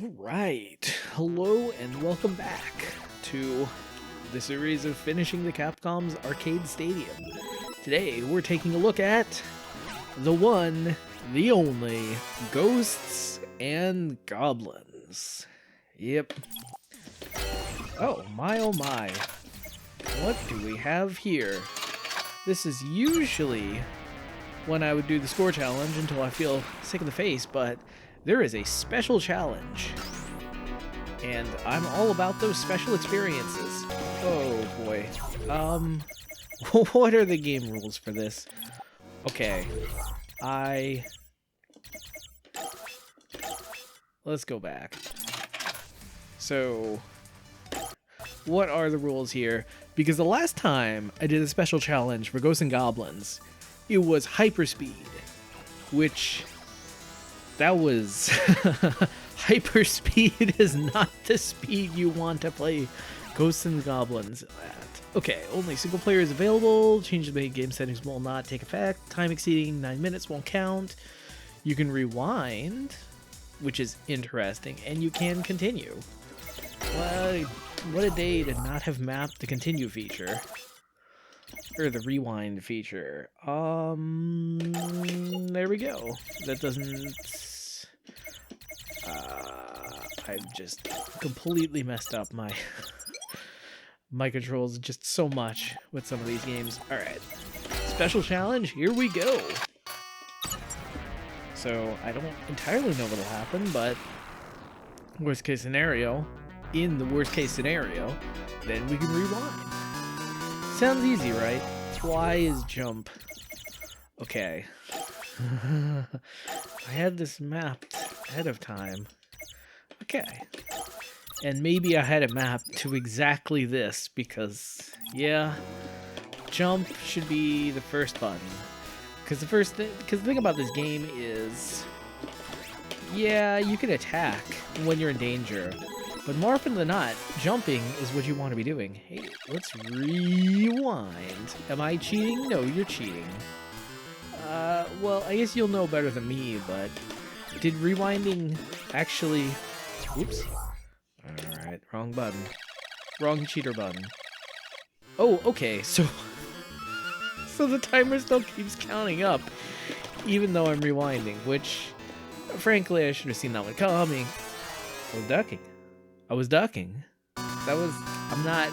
Alright, hello and welcome back to the series of finishing the Capcom's Arcade Stadium. Today we're taking a look at the one, the only, Ghosts and Goblins. Yep. Oh my, what do we have here? This is usually when I would do the score challenge until I feel sick in the face, but there is a special challenge, and I'm all about those special experiences. Oh boy. What are the game rules for this? Okay, let's go back. So, what are the rules here? Because the last time I did a special challenge for Ghosts and Goblins, it was hyperspeed, which that was hyperspeed is not the speed you want to play Ghosts and Goblins at. Okay, only single player is available. Changes made game settings will not take effect. Time exceeding 9 minutes won't count. You can rewind, which is interesting, and you can continue. Well, what a day to not have mapped the continue feature. Or the rewind feature. There we go. That doesn't... I've just completely messed up my my controls just so much with some of these games. Alright. Special challenge, here we go. So, I don't entirely know what'll happen, but worst case scenario, in the worst case scenario, then we can rewind. Sounds easy, right? Why is jump? Okay. I had this mapped ahead of time. Okay. And maybe I had it mapped to exactly this because, yeah, jump should be the first button. Because the thing about this game is, yeah, you can attack when you're in danger. But more often than not, jumping is what you want to be doing. Hey, let's rewind. Am I cheating? No, you're cheating. Well, I guess you'll know better than me, but did rewinding actually... Oops. Alright, wrong button. Wrong cheater button. Oh, okay, so... so the timer still keeps counting up, even though I'm rewinding, which, frankly, I should have seen that one coming. I was ducking. I was ducking. That was... I'm not...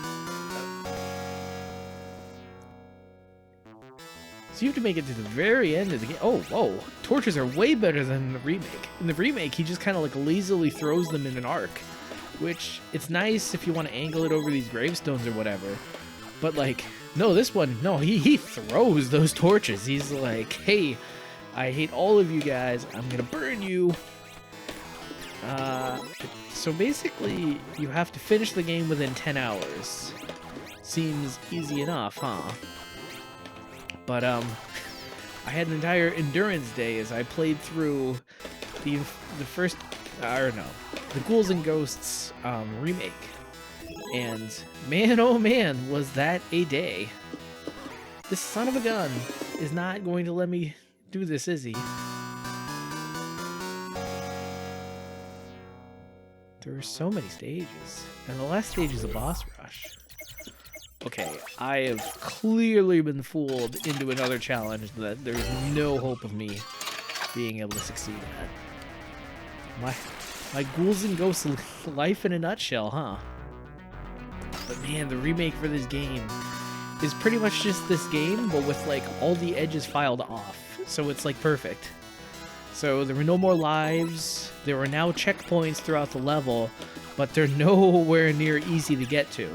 So you have to make it to the very end of the game. Oh, whoa. Torches are way better than the remake. In the remake, he just kind of like lazily throws them in an arc, which it's nice if you want to angle it over these gravestones or whatever. But like, no, this one, no, he throws those torches. He's like, hey, I hate all of you guys. I'm going to burn you. So basically, you have to finish the game within 10 hours. Seems easy enough, huh? But, I had an entire endurance day as I played through the first, or no, the Ghouls and Ghosts, remake. And, man, oh man, was that a day. This son of a gun is not going to let me do this, is he? There are so many stages, and the last stage is a boss rush. Okay, I have clearly been fooled into another challenge that there is no hope of me being able to succeed at. My Ghouls and Ghosts life in a nutshell, huh? But man, the remake for this game is pretty much just this game, but with like all the edges filed off. So it's like perfect. So there were no more lives, there were now checkpoints throughout the level, but they're nowhere near easy to get to.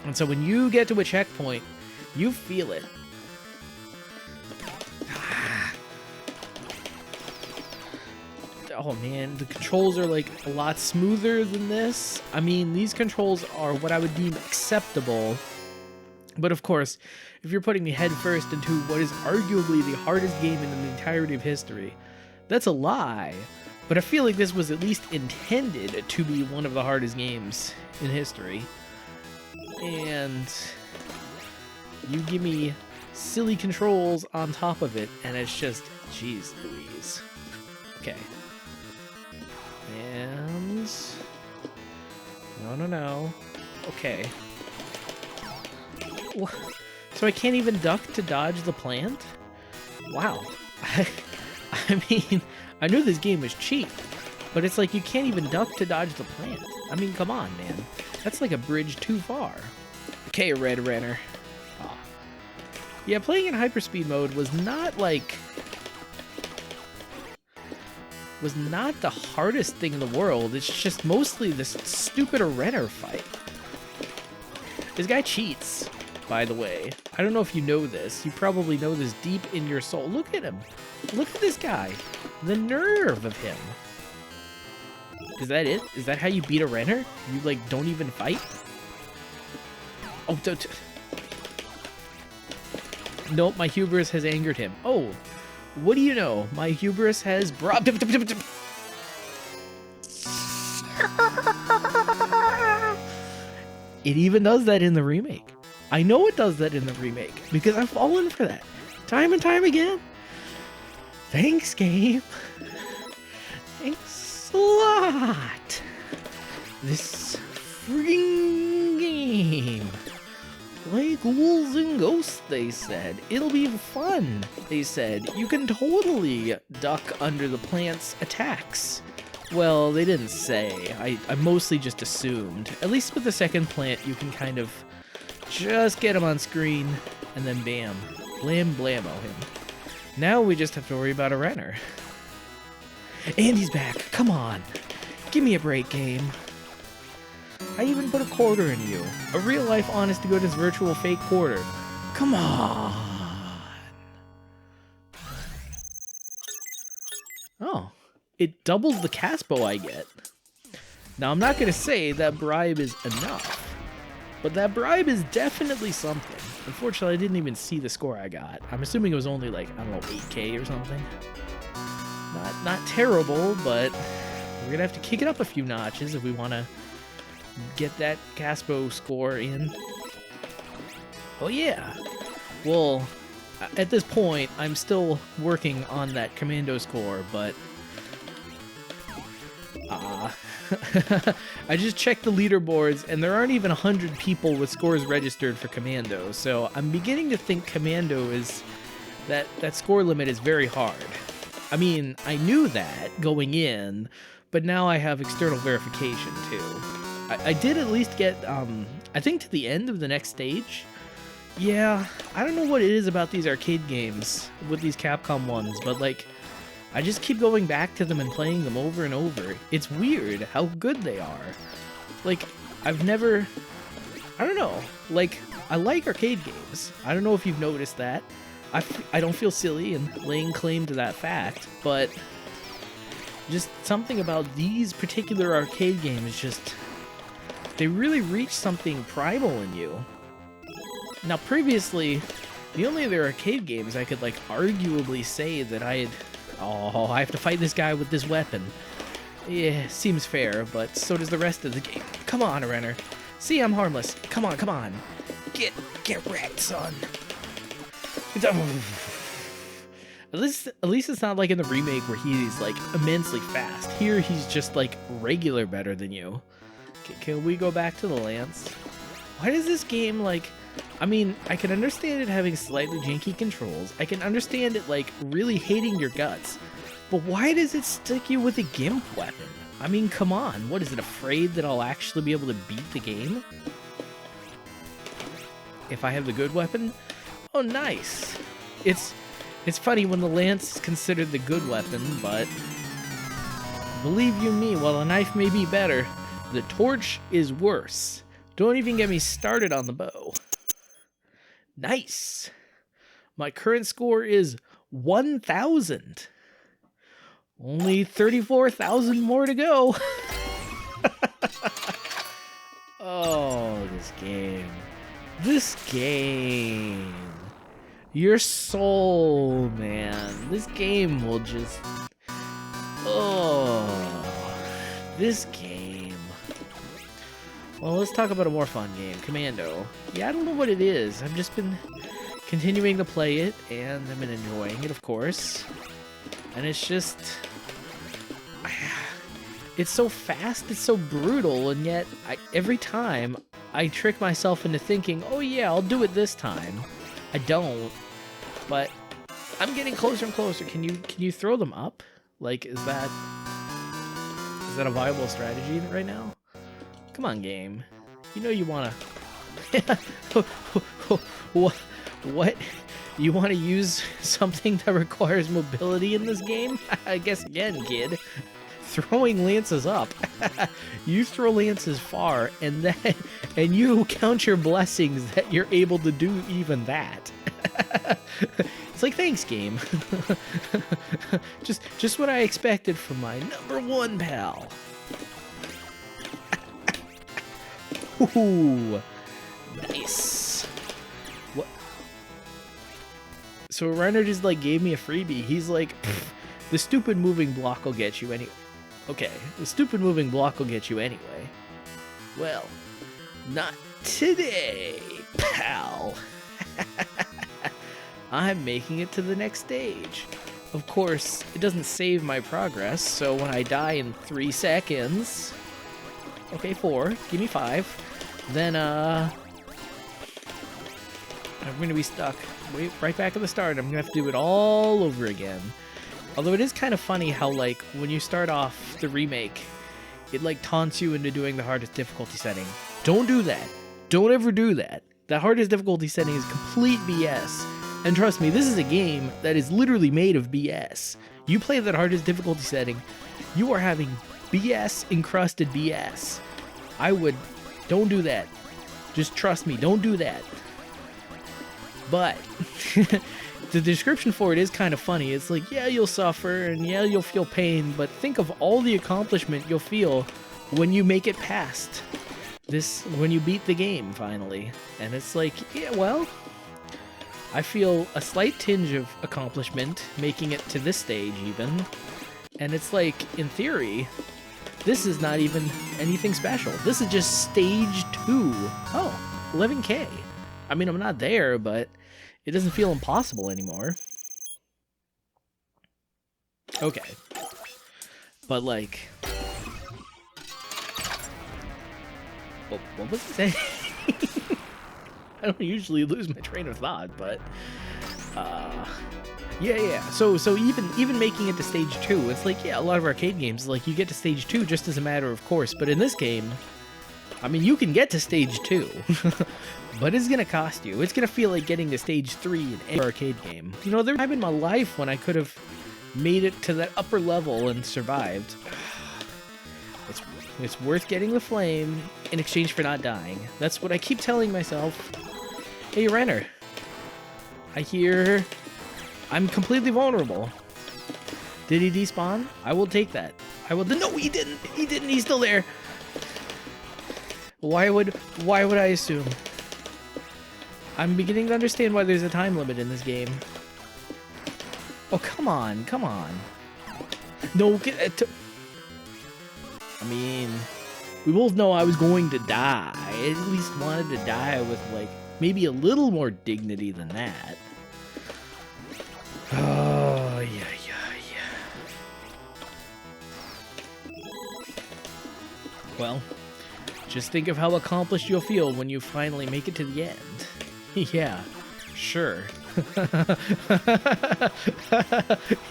And so when you get to a checkpoint, you feel it. Oh man, the controls are like a lot smoother than this. I mean, these controls are what I would deem acceptable. But of course, if you're putting me head first into what is arguably the hardest game in the entirety of history, that's a lie. But I feel like this was at least intended to be one of the hardest games in history. And you give me silly controls on top of it, and it's just, jeez Louise. Okay. And no. Okay. So I can't even duck to dodge the plant? Wow. I mean, I knew this game was cheap, but it's like you can't even duck to dodge the plant. I mean, come on, man. That's like a bridge too far. Okay, Red Renner. Oh. Yeah, playing in hyperspeed mode was not like... was not the hardest thing in the world. It's just mostly this stupid Renner fight. This guy cheats, by the way. I don't know if you know this. You probably know this deep in your soul. Look at him. Look at this guy. The nerve of him. Is that it? Is that how you beat a Renner? You, like, don't even fight? Oh, don't... Nope, my hubris has angered him. Oh, what do you know? My hubris has brought... It even does that in the remake. I know it does that in the remake, because I've fallen for that. Time and time again. Thanks, game. Thanks a lot. This freaking game. Like ghouls and ghosts, they said. It'll be fun, they said. You can totally duck under the plant's attacks. Well, they didn't say. I mostly just assumed. At least with the second plant, you can kind of just get him on screen, and then bam. Blam blammo him. Now we just have to worry about a Renner. And he's back. Come on. Give me a break, game. I even put a quarter in you. A real-life honest-to-goodness virtual fake quarter. Come on. Oh. It doubles the Caspo I get. Now, I'm not going to say that bribe is enough, but that bribe is definitely something. Unfortunately, I didn't even see the score I got. I'm assuming it was only like, I don't know, 8K or something. Not terrible, but we're going to have to kick it up a few notches if we want to get that Caspo score in. Oh, yeah. Well, at this point, I'm still working on that Commando score, but... I just checked the leaderboards, and there aren't even 100 people with scores registered for Commando, so I'm beginning to think Commando is... that score limit is very hard. I mean, I knew that going in, but now I have external verification, too. I did at least get, I think to the end of the next stage. Yeah, I don't know what it is about these arcade games with these Capcom ones, but, like... I just keep going back to them and playing them over and over. It's weird how good they are. Like, I've never... I don't know. Like, I like arcade games. I don't know if you've noticed that. I don't feel silly in laying claim to that fact, but... just something about these particular arcade games just... they really reach something primal in you. Now, previously, the only other arcade games I could, like, arguably say that I had... oh, I have to fight this guy with this weapon. Yeah, seems fair, but so does the rest of the game. Come on, Renner. See, I'm harmless. Come on, come on. Get wrecked, son. At least it's not like in the remake where he's, like, immensely fast. Here, he's just, like, regular better than you. Can we go back to the Lance? Why does this game, like... I mean, I can understand it having slightly janky controls. I can understand it, like, really hating your guts. But why does it stick you with a GIMP weapon? I mean, come on. What, is it afraid that I'll actually be able to beat the game? If I have the good weapon? Oh, nice. It's funny when the Lance is considered the good weapon, but... believe you me, while a knife may be better, the torch is worse. Don't even get me started on the bow. Nice. My current score is 1,000. Only 34,000 more to go. Oh, this game. This game. Your soul, man. This game will just... oh. This game. Well, let's talk about a more fun game, Commando. Yeah, I don't know what it is. I've just been continuing to play it, and I've been enjoying it, of course. And it's just... It's so fast, it's so brutal, and yet every time I trick myself into thinking, oh yeah, I'll do it this time. I don't, but I'm getting closer and closer. Can you throw them up? Like, is that a viable strategy right now? Come on, game. You know you wanna. What? You want to use something that requires mobility in this game? I guess again, kid. Throwing lances up. You throw lances far, and you count your blessings that you're able to do even that. It's like, thanks, game. just what I expected from my #1 pal. Ooh, nice. What? So Reiner just like gave me a freebie. He's like, the stupid moving block will get you anyway. Okay, the stupid moving block will get you anyway. Well, not today, pal. I'm making it to the next stage. Of course, it doesn't save my progress, so when I die in 3 seconds... Okay, 4. Give me 5. Then, I'm gonna be stuck right back at the start. I'm gonna have to do it all over again. Although it is kind of funny how, like, when you start off the remake, it, like, taunts you into doing the hardest difficulty setting. Don't do that. Don't ever do that. The hardest difficulty setting is complete BS. And trust me, this is a game that is literally made of BS. You play that hardest difficulty setting, you are having BS-encrusted BS. Don't do that. Just trust me, don't do that. But... the description for it is kind of funny. It's like, yeah, you'll suffer, and yeah, you'll feel pain, but think of all the accomplishment you'll feel when you make it past this, when you beat the game, finally. And it's like, yeah, well, I feel a slight tinge of accomplishment making it to this stage, even. And it's like, in theory, this is not even anything special. This is just stage 2. Oh, 11K. I mean, I'm not there, but... it doesn't feel impossible anymore. Okay. But, like... what was it saying? I don't usually lose my train of thought, but... yeah. So even making it to stage 2, it's like, yeah, a lot of arcade games, like, you get to stage 2 just as a matter of course. But in this game, I mean, you can get to stage 2. But it's gonna cost you. It's gonna feel like getting to stage 3 in any arcade game. You know, there's a time in my life when I could have made it to that upper level and survived. It's worth getting the flame in exchange for not dying. That's what I keep telling myself. Hey, Renner. I hear I'm completely vulnerable. Did he despawn? I will take that. I will. No, he didn't. He didn't. He's still there. Why would I assume? I'm beginning to understand why there's a time limit in this game. Oh, come on. No, I mean, we both know I was going to die. I at least wanted to die with, like, maybe a little more dignity than that. Oh, yeah. Well, just think of how accomplished you'll feel when you finally make it to the end. Yeah, sure.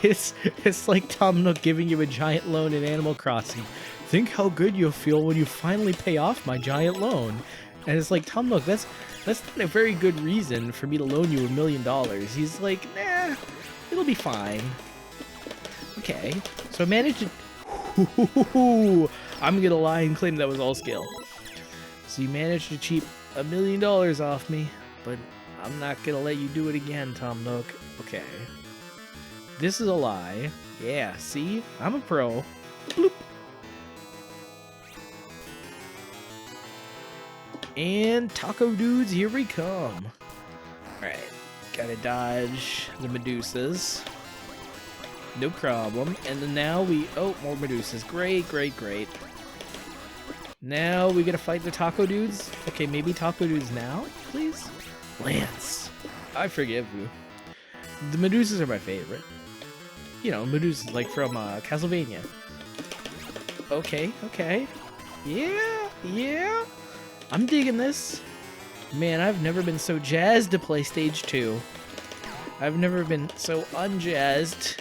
It's like Tom Nook giving you a giant loan in Animal Crossing. Think how good you'll feel when you finally pay off my giant loan. And it's like, Tom Nook, that's not a very good reason for me to loan you $1 million. He's like, nah, it'll be fine. Okay, so I managed to... I'm gonna lie and claim that was all skill. So you managed to cheat $1 million off me. But I'm not gonna let you do it again, Tom Nook. Okay. This is a lie. Yeah, see? I'm a pro. Bloop. And taco dudes, here we come. Alright. Gotta dodge the Medusas. No problem. And then now we... oh, more Medusas. Great. Now we gotta fight the taco dudes. Okay, maybe taco dudes now, please? Lance, I forgive you. The Medusas are my favorite. You know, Medusas, like from Castlevania. Okay, okay. Yeah. I'm digging this. Man, I've never been so jazzed to play Stage 2. I've never been so unjazzed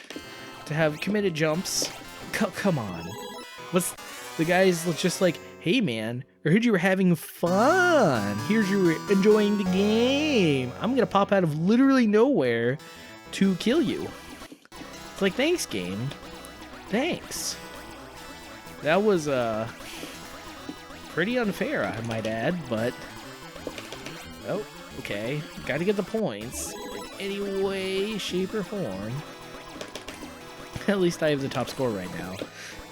to have committed jumps. Come on. What's the guy's just like, hey man, I heard you were having fun. Here's you were enjoying the game. I'm gonna pop out of literally nowhere to kill you. It's like, thanks, game. Thanks. That was pretty unfair, I might add, but oh, okay. Gotta get the points in any way, shape, or form. At least I have the top score right now.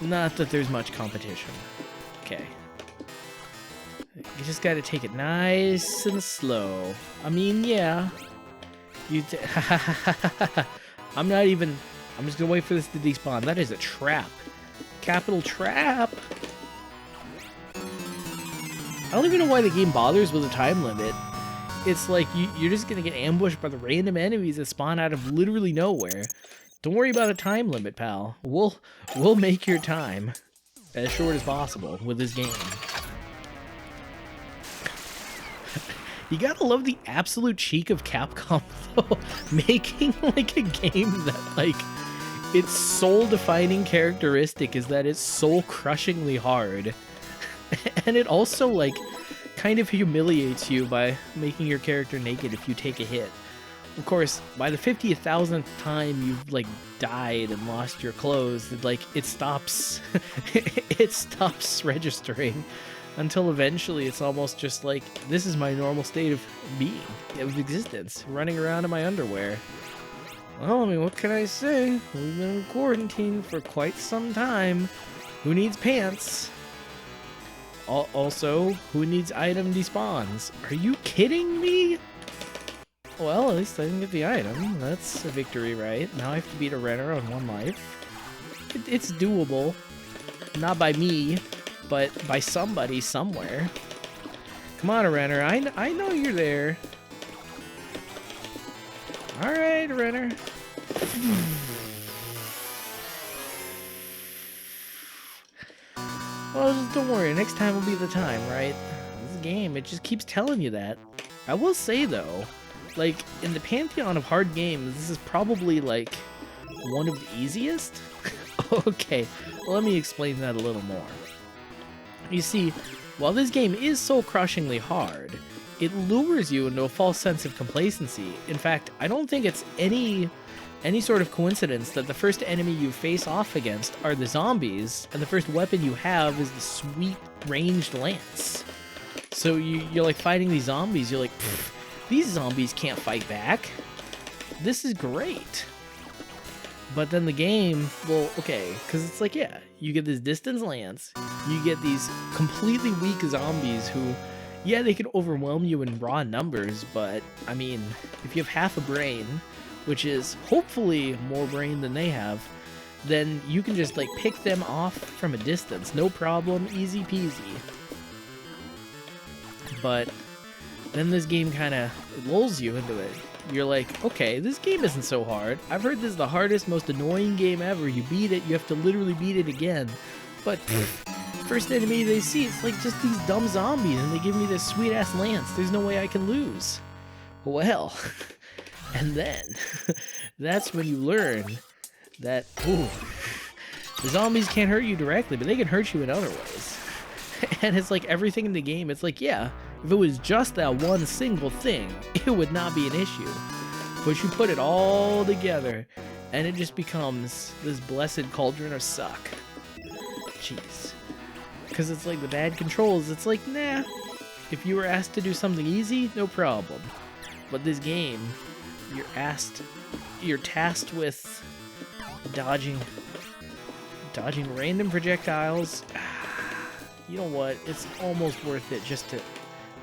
Not that there's much competition. Okay. You just gotta take it nice and slow. I mean, yeah. I'm just gonna wait for this to despawn. That is a trap. Capital trap. I don't even know why the game bothers with a time limit. It's like you're just gonna get ambushed by the random enemies that spawn out of literally nowhere. Don't worry about a time limit, pal. We'll make your time as short as possible with this game. You gotta love the absolute cheek of Capcom, though, making like a game that like its soul-defining characteristic is that it's soul-crushingly hard, and it also like kind of humiliates you by making your character naked if you take a hit. Of course, by the 50,000th time you've like died and lost your clothes, it stops it stops registering until eventually it's almost just like, this is my normal state of being, of existence, running around in my underwear. Well, I mean, what can I say? We've been in quarantine for quite some time. Who needs pants? Also, who needs item despawns? Are you kidding me? Well, at least I didn't get the item. That's a victory, right? Now I have to beat a Renner on 1 life. It's doable. Not by me, but by somebody somewhere. Come on, Renner. I know you're there. Alright, Renner. Well, just don't worry. Next time will be the time, right? This game, it just keeps telling you that. I will say, though, like, in the pantheon of hard games, this is probably, like, one of the easiest? Okay, well, let me explain that a little more. You see, while this game is soul-crushingly hard, it lures you into a false sense of complacency. In fact, I don't think it's any sort of coincidence that the first enemy you face off against are the zombies, and the first weapon you have is the sweet ranged lance. So you're like fighting these zombies, you're like, these zombies can't fight back. This is great. But then the game, well, okay, because it's like, yeah, you get this distance lance, you get these completely weak zombies who, yeah, they can overwhelm you in raw numbers, but, I mean, if you have half a brain, which is hopefully more brain than they have, then you can just, like, pick them off from a distance, no problem, easy peasy. But then this game kind of lulls you into it. You're like, okay, this game isn't so hard. I've heard this is the hardest, most annoying game ever. You beat it, you have to literally beat it again. But first enemy they see, it's like just these dumb zombies, and they give me this sweet-ass lance. There's no way I can lose. Well, and then, that's when you learn that, ooh, the zombies can't hurt you directly, but they can hurt you in other ways. And it's like everything in the game, it's like, yeah, if it was just that one single thing, it would not be an issue. But you put it all together, and it just becomes this blessed cauldron of suck. Jeez. Because it's like the bad controls, it's like, nah. If you were asked to do something easy, no problem. But this game, you're tasked with dodging random projectiles. You know what? It's almost worth it just to...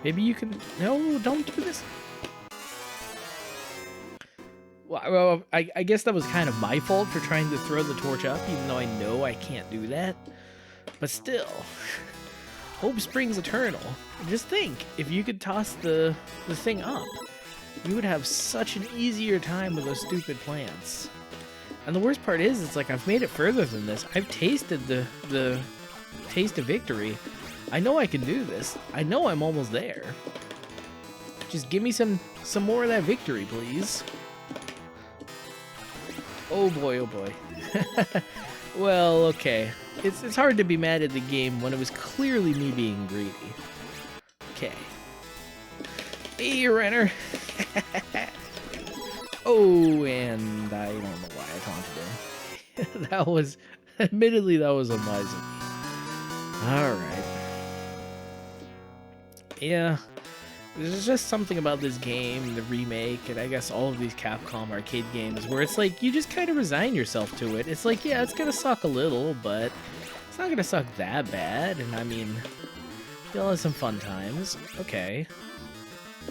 Maybe you can... No, don't do this. Well, I guess that was kind of my fault for trying to throw the torch up, even though I know I can't do that. But still, hope springs eternal. Just think, if you could toss the thing up, you would have such an easier time with those stupid plants. And the worst part is, it's like I've made it further than this. I've tasted the taste of victory. I know I can do this. I know I'm almost there. Just give me some more of that victory, please. Oh boy, oh boy. Well, okay. It's hard to be mad at the game when it was clearly me being greedy. Okay. Hey, Renner. Oh, and I don't know why I taunted him. That was, admittedly, that was unwise of me. Alright. Yeah. There's just something about this game, the remake, and I guess all of these Capcom arcade games where it's like, you just kind of resign yourself to it. It's like, yeah, it's gonna suck a little, but it's not gonna suck that bad, and I mean, you'll have some fun times. Okay.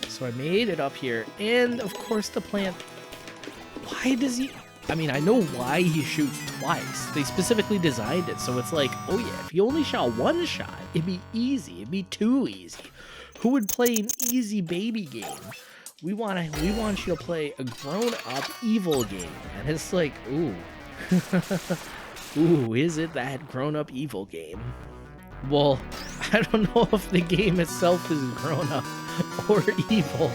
So I made it up here, and of course the plant... Why does he... I mean, I know why he shoots twice. They specifically designed it, so it's like, oh yeah, if you only shot one shot, it'd be easy. It'd be too easy. Who would play an easy baby game? We want you to play a grown-up evil game. And it's like, ooh. Ooh, is it that grown-up evil game? Well, I don't know if the game itself is grown-up or evil,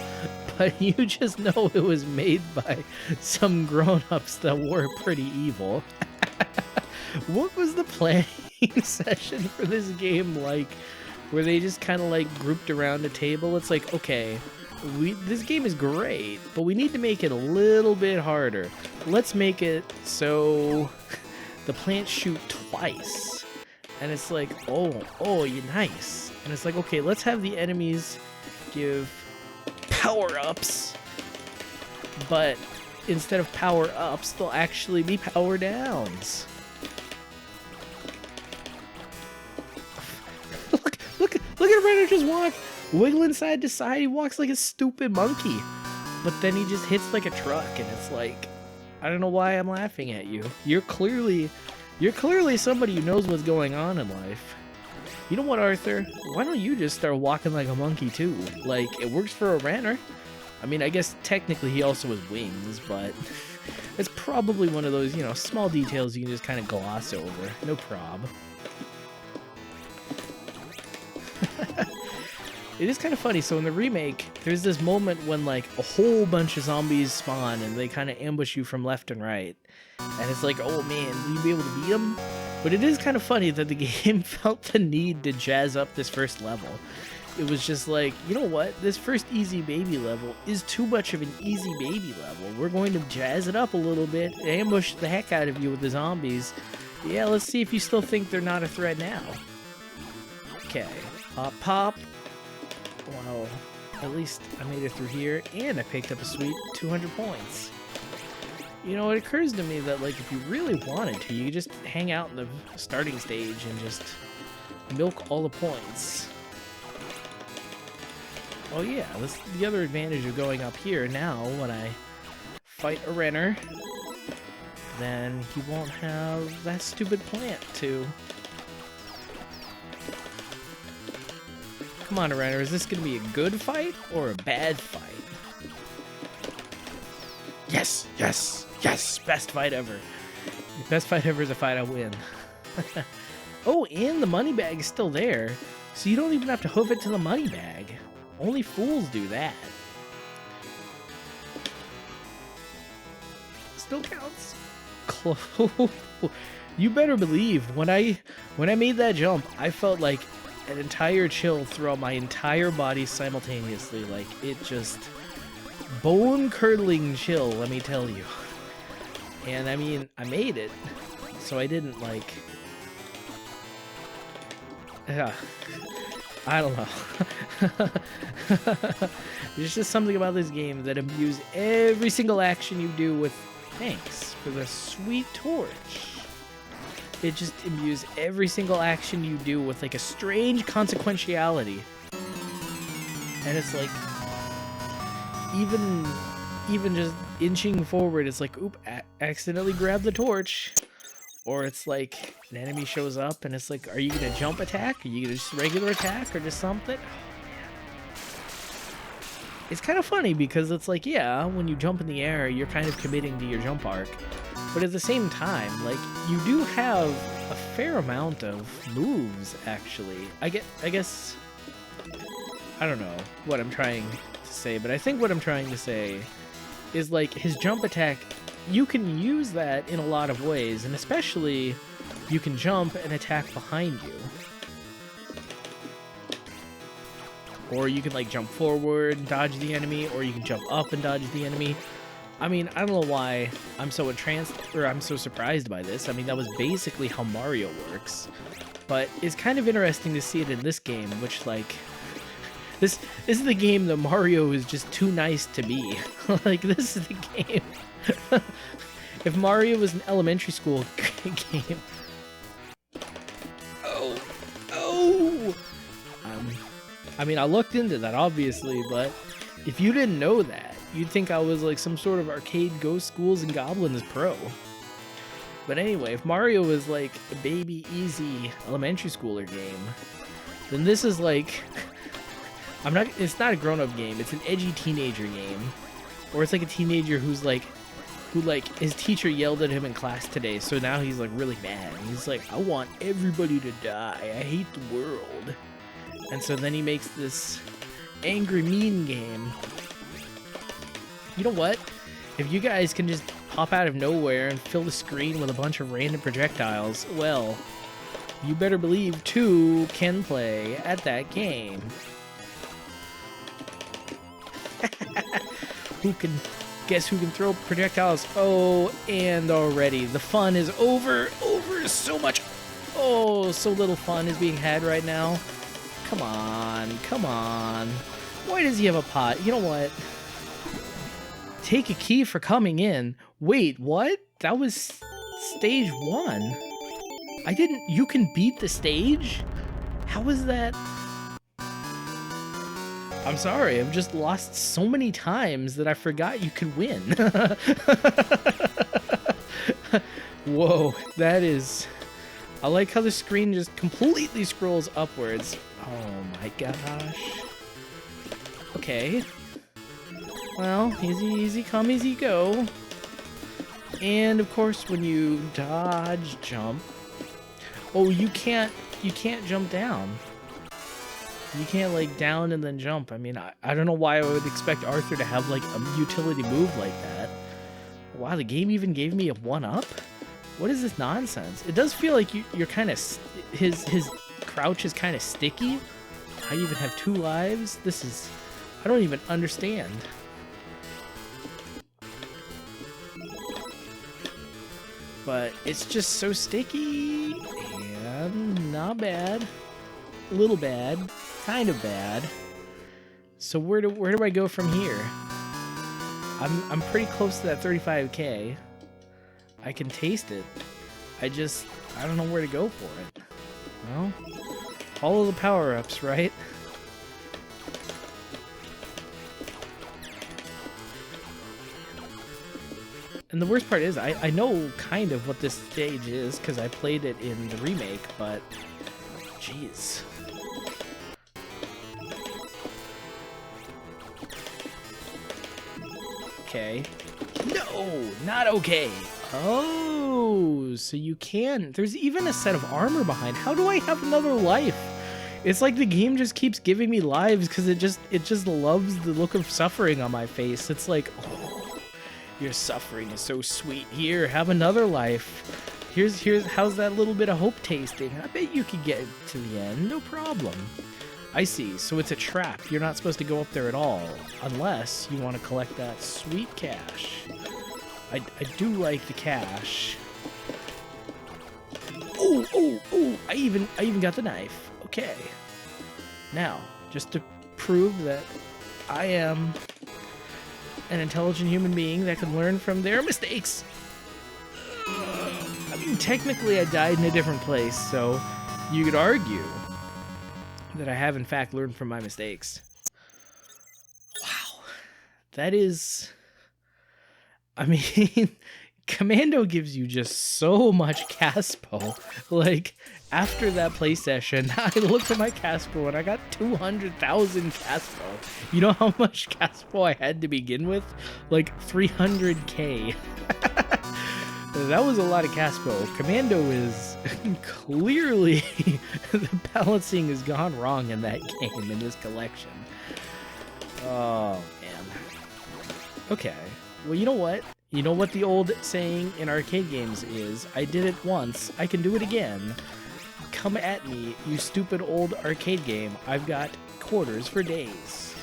but you just know it was made by some grown-ups that were pretty evil. What was the planning session for this game like? Where they just kind of like grouped around a table. It's like, okay, this game is great, but we need to make it a little bit harder. Let's make it so the plants shoot twice. And it's like, oh, you're nice. And it's like, okay, let's have the enemies give power-ups, but instead of power-ups, they'll actually be power-downs. Look at Renner just walk, wiggling side to side. He walks like a stupid monkey. But then he just hits like a truck, and it's like, I don't know why I'm laughing at you. You're clearly somebody who knows what's going on in life. You know what, Arthur? Why don't you just start walking like a monkey too? Like, it works for a Renner. I mean, I guess technically he also has wings, but it's probably one of those, you know, small details you can just kind of gloss over. No prob. It is kind of funny. So in the remake, there's this moment when like a whole bunch of zombies spawn and they kind of ambush you from left and right. And it's like, oh man, will you be able to beat them? But it is kind of funny that the game felt the need to jazz up this first level. It was just like, you know what? This first easy baby level is too much of an easy baby level. We're going to jazz it up a little bit, ambush the heck out of you with the zombies. Yeah, let's see if you still think they're not a threat now. Okay. Pop. Well, at least I made it through here, and I picked up a sweet 200 points. You know, it occurs to me that, like, if you really wanted to, you could just hang out in the starting stage and just milk all the points. Oh yeah, that's the other advantage of going up here. Now, when I fight a Renner, then he won't have that stupid plant to... Come on, Renner, is this going to be a good fight or a bad fight? Yes, yes, yes, best fight ever. The best fight ever is a fight I win. Oh, and the money bag is still there, so you don't even have to hoof it to the money bag. Only fools do that. Still counts. Close. You better believe, when I made that jump, I felt like an entire chill throughout my entire body simultaneously. Like, it just... bone-curdling chill, let me tell you. And, I mean, I made it, so I didn't, like... I don't know. There's just something about this game that imbues every single action you do with thanks for the sweet torch. It just imbues every single action you do with like a strange consequentiality. And it's like, even just inching forward, it's like, oop, accidentally grab the torch. Or it's like, an enemy shows up and it's like, are you gonna jump attack? Are you gonna just regular attack or just something? Oh, man. It's kind of funny because it's like, yeah, when you jump in the air, you're kind of committing to your jump arc. But at the same time, like, you do have a fair amount of moves, actually. I guess... I don't know what I'm trying to say, but I think what I'm trying to say is, like, his jump attack, you can use that in a lot of ways, and especially you can jump and attack behind you. Or you can, like, jump forward and dodge the enemy, or you can jump up and dodge the enemy. I mean, I don't know why I'm so I'm so surprised by this. I mean, that was basically how Mario works. But it's kind of interesting to see it in this game, which, like, this is the game that Mario is just too nice to be. Like, this is the game. If Mario was an elementary school game... Oh! I mean, I looked into that, obviously, but if you didn't know that, you'd think I was like some sort of arcade Ghost Schools and Goblins pro. But anyway, if Mario was like a baby easy elementary schooler game, then this is like... it's not a grown-up game, it's an edgy teenager game. Or it's like a teenager who his teacher yelled at him in class today, so now he's like really mad. He's like, I want everybody to die, I hate the world. And so then he makes this angry, mean game. You know what? If you guys can just pop out of nowhere and fill the screen with a bunch of random projectiles, well, you better believe 2 can play at that game. Guess who can throw projectiles? Oh, and already the fun is over so much. Oh, so little fun is being had right now. Come on. Why does he have a pot? You know what? Take a key for coming in. Wait, what? That was stage 1. You can beat the stage? How is that? I'm sorry, I've just lost so many times that I forgot you could win. Whoa, that is... I like how the screen just completely scrolls upwards. Oh my gosh. Okay. Well, easy come, easy go. And of course when you dodge jump... Oh, you can't jump down. You can't, like, down and then jump. I mean, I don't know why I would expect Arthur to have, like, a utility move like that. Wow, the game even gave me a 1-up? What is this nonsense? It does feel like you're kind of... His crouch is kind of sticky. I even have 2 lives? This is... I don't even understand. But it's just so sticky and not bad. A little bad. Kind of bad. So where do I go from here? I'm pretty close to that 35k. I can taste it. I don't know where to go for it. Well, follow the power-ups, right? And the worst part is, I know kind of what this stage is, because I played it in the remake, but... Jeez. Okay. No! Not okay! Oh, so you can. There's even a set of armor behind. How do I have another life? It's like the game just keeps giving me lives because it just loves the look of suffering on my face. It's like, oh, your suffering is so sweet. Here, have another life. Here's how's that little bit of hope tasting? I bet you could get to the end, no problem. I see, so it's a trap. You're not supposed to go up there at all, unless you want to collect that sweet cash. I do like the cash. Oh, I even got the knife. Okay. Now, just to prove that I am an intelligent human being that can learn from their mistakes. I mean, technically I died in a different place, so you could argue that I have in fact learned from my mistakes. Wow. That is... I mean, Commando gives you just so much Caspo. Like, after that play session, I looked at my Caspo and I got 200,000 Caspo. You know how much Caspo I had to begin with? Like 300k. That was a lot of Caspo. Commando is clearly the balancing has gone wrong in that game, in this collection. Oh, man. Okay. Well, you know what? You know what the old saying in arcade games is? I did it once, I can do it again. Come at me, you stupid old arcade game. I've got quarters for days.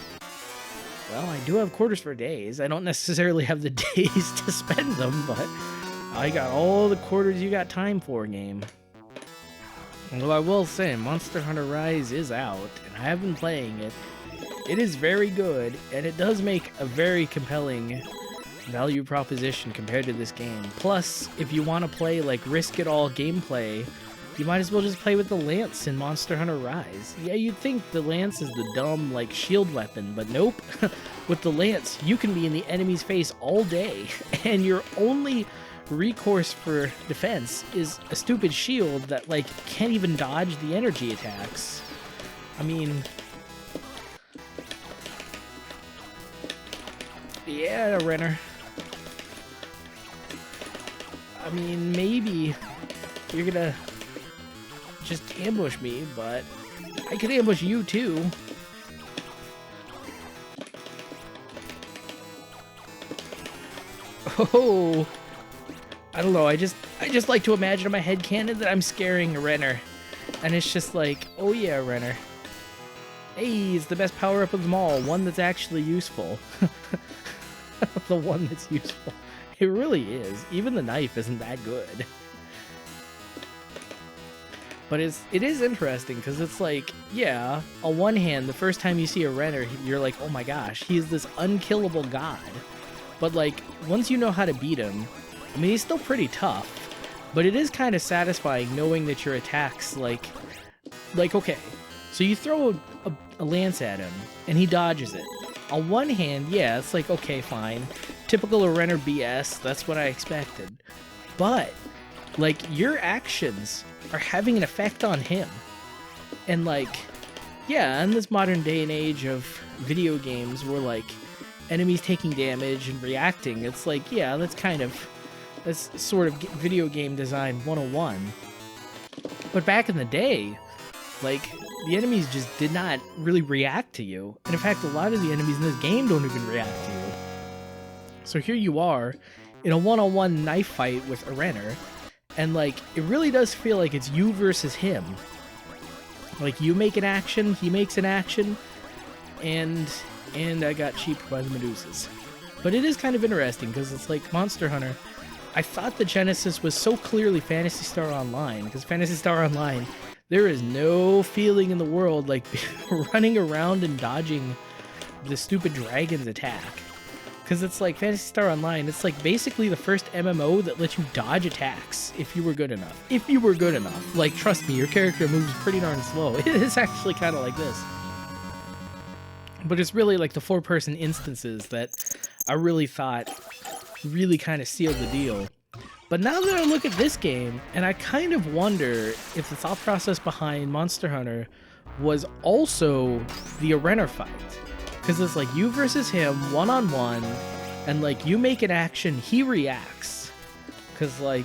Well, I do have quarters for days. I don't necessarily have the days to spend them, but I got all the quarters you got time for, game. Although I will say, Monster Hunter Rise is out, and I have been playing it. It is very good, and it does make a very compelling value proposition compared to this game. Plus, if you want to play like risk-it-all gameplay, you might as well just play with the lance in Monster Hunter Rise. Yeah, you'd think the lance is the dumb, like, shield weapon, but nope. With the lance, you can be in the enemy's face all day, and your only recourse for defense is a stupid shield that, like, can't even dodge the energy attacks. I mean... yeah, Renner. I mean, maybe you're gonna just ambush me, but I could ambush you too. Oh, I don't know. I just like to imagine in my headcanon that I'm scaring a Renner, and it's just like, oh yeah, Renner. Hey, it's the best power up of them all. One that's actually useful. The one that's useful. It really is. Even the knife isn't that good. But it is interesting because it's like, yeah, on one hand, the first time you see a Renner, you're like, oh my gosh, he's this unkillable god. But like, once you know how to beat him, I mean, he's still pretty tough. But it is kind of satisfying knowing that your attacks, like okay, so you throw a lance at him and he dodges it. On one hand, yeah, it's like, okay, fine. Typical Renner BS, that's what I expected. But, like, your actions are having an effect on him. And, like, yeah, in this modern day and age of video games where, like, enemies taking damage and reacting, it's like, yeah, that's sort of video game design 101. But back in the day, like, the enemies just did not really react to you. And in fact, a lot of the enemies in this game don't even react to you. So here you are, in a one-on-one knife fight with a Renner, and like, it really does feel like it's you versus him. Like, you make an action, he makes an action, and I got cheaped by the Medusas. But it is kind of interesting, because it's like Monster Hunter. I thought the Genesis was so clearly Phantasy Star Online, because Phantasy Star Online, there is no feeling in the world like running around and dodging the stupid dragon's attack. Because it's like Phantasy Star Online, it's like basically the first MMO that lets you dodge attacks if you were good enough. If you were good enough. Like, trust me, your character moves pretty darn slow. It is actually kind of like this. But it's really like the four-person instances that I really thought really kind of sealed the deal. But now that I look at this game, and I kind of wonder if the thought process behind Monster Hunter was also the Renner fight. Because it's like you versus him, one-on-one, and like you make an action, he reacts. Because like,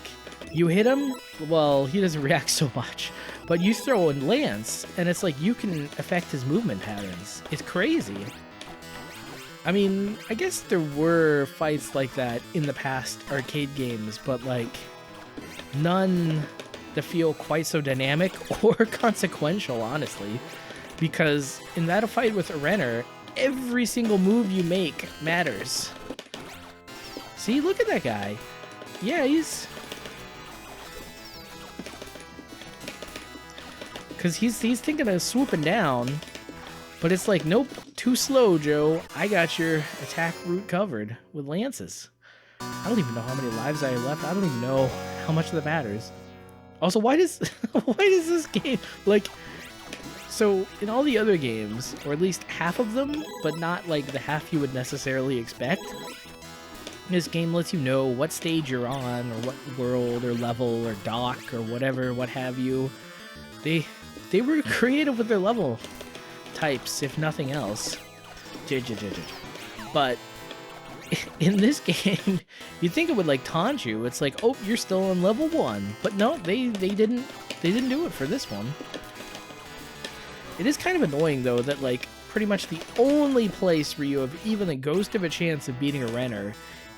you hit him, well, he doesn't react so much. But you throw a lance, and it's like you can affect his movement patterns. It's crazy. I mean, I guess there were fights like that in the past arcade games, but like, none that feel quite so dynamic or consequential, honestly. Because in that fight with a Renner, every single move you make matters. See, look at that guy. Yeah, he's... Because he's thinking of swooping down, but it's like, nope, too slow, Joe. I got your attack route covered with lances. I don't even know how many lives I have left. I don't even know how much that matters. Also, why does this game, like... So, in all the other games, or at least half of them, but not like the half you would necessarily expect, this game lets you know what stage you're on, or what world, or level, or dock, or whatever, what have you. They were creative with their level types, if nothing else. But in this game, you'd think it would like taunt you. It's like, oh, you're still on level 1, but no, they didn't do it for this one. It is kind of annoying though that like pretty much the only place where you have even a ghost of a chance of beating a Renner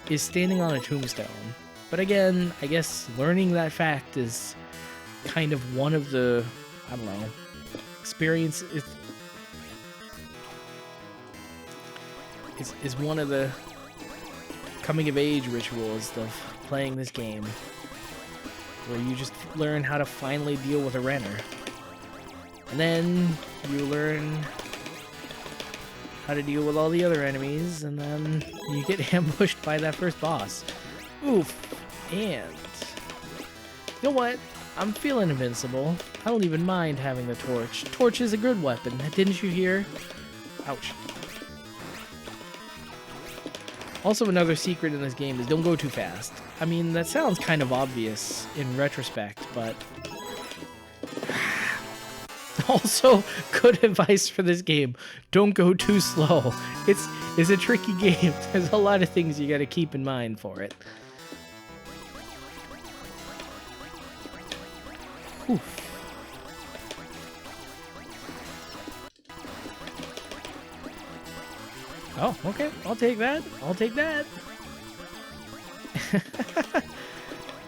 is standing on a tombstone. But again, I guess learning that fact is kind of one of the, I don't know, experience is one of the coming of age rituals of playing this game, where you just learn how to finally deal with a Renner. And then you learn how to deal with all the other enemies, and then you get ambushed by that first boss. Oof. And you know what? I'm feeling invincible. I don't even mind having the torch. Torch is a good weapon. Didn't you hear? Ouch. Also, another secret in this game is don't go too fast. I mean, that sounds kind of obvious in retrospect, but also good advice for this game: don't go too slow. It's a tricky game. There's a lot of things you got to keep in mind for it. Whew. Oh, okay. I'll take that. I'll take that.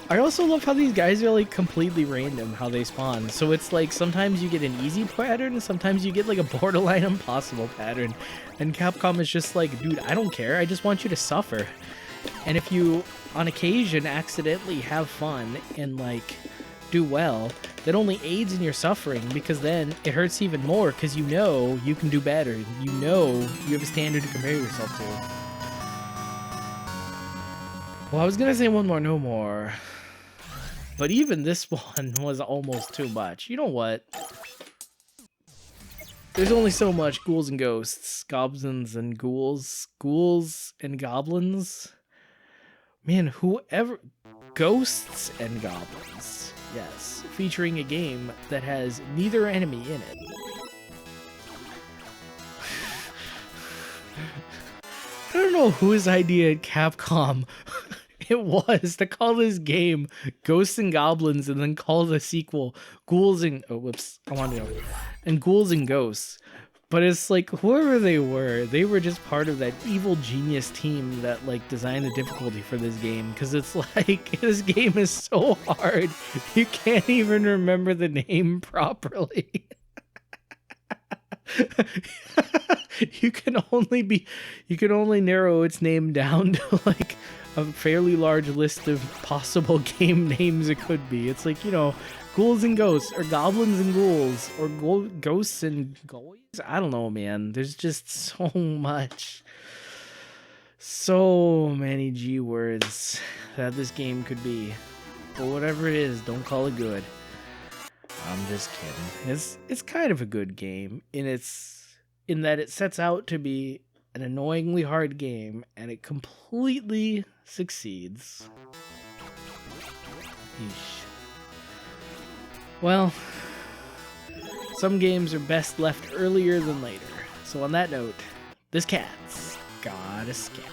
I also love how these guys are like completely random how they spawn. So it's like sometimes you get an easy pattern, sometimes you get like a borderline impossible pattern. And Capcom is just like, dude, I don't care. I just want you to suffer. And if you, on occasion, accidentally have fun and like do well, that only aids in your suffering, because then it hurts even more because you know you can do better. You know you have a standard to compare yourself to. Well, I was gonna say one more, no more. But even this one was almost too much. You know what? There's only so much ghouls and ghosts, goblins and ghouls, ghouls and goblins. Man, whoever... Ghosts and goblins. Yes, featuring a game that has neither enemy in it. I don't know whose idea at Capcom it was to call this game Ghosts and Goblins and then call the sequel Ghouls and... Oh, whoops. I wanted to know. And Ghouls and Ghosts. But it's like, whoever they were just part of that evil genius team that like designed the difficulty for this game. Because it's like, this game is so hard, you can't even remember the name properly. You can only narrow its name down to like a fairly large list of possible game names it could be. It's like, you know, ghouls and ghosts, or goblins and ghouls, or ghosts and goys. I don't know, man. There's just so much. So many G words that this game could be. But whatever it is, don't call it good. I'm just kidding. It's kind of a good game in that it sets out to be an annoyingly hard game, and it completely succeeds. Yeesh. Well, some games are best left earlier than later. So on that note, this cat's got a scat.